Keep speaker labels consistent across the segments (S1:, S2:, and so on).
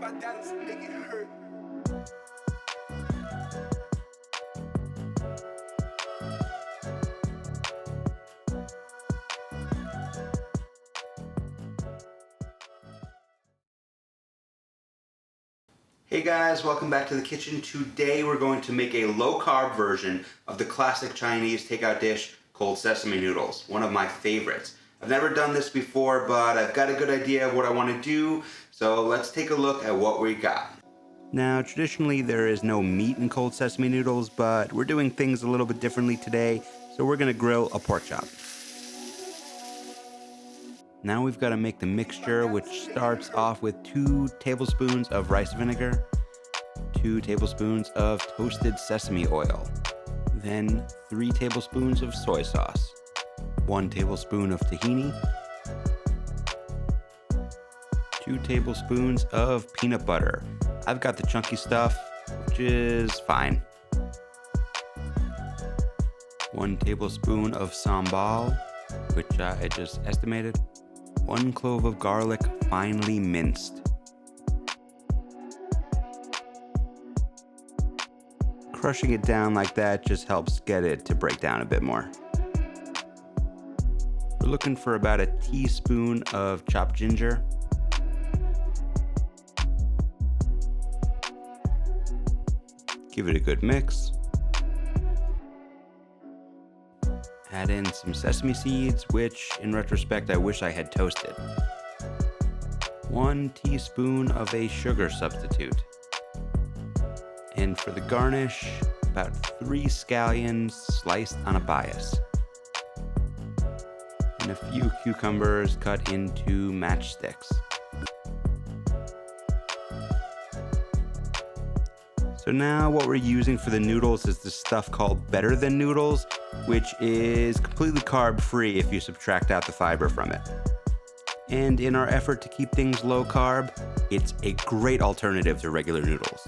S1: my dad's make it hurt. Hey guys, welcome back to the kitchen. Today we're going to make a low-carb version of the classic Chinese takeout dish called sesame noodles, one of my favorites. I've never done this before, but I've got a good idea of what I want to do, so let's take a look at what we got. Now, traditionally there is no meat in cold sesame noodles, but we're doing things a little bit differently today, so we're going to grill a pork chop. Now we've got to make the mixture, which starts off with 2 tablespoons of rice vinegar, 2 tablespoons of toasted sesame oil, then 3 tablespoons of soy sauce, 1 tablespoon of tahini, 2 tablespoons of peanut butter. I've got the chunky stuff, which is fine. 1 tablespoon of sambal, which I just estimated. 1 clove of garlic, finely minced. Crushing it down like that just helps get it to break down a bit more. We're looking for about a teaspoon of chopped ginger. Give it a good mix. Add in some sesame seeds, which in retrospect I wish I had toasted. 1 teaspoon of a sugar substitute. And for the garnish, about 3 scallions sliced on a bias. And a few cucumbers cut into matchsticks. So now what we're using for the noodles is this stuff called Better Than Noodles, which is completely carb-free if you subtract out the fiber from it. And in our effort to keep things low carb, it's a great alternative to regular noodles.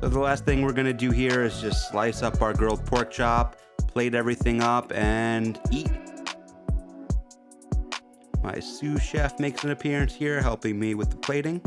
S1: So the last thing we're gonna do here is just slice up our grilled pork chop, plate everything up, and eat. My sous chef makes an appearance here, helping me with the plating.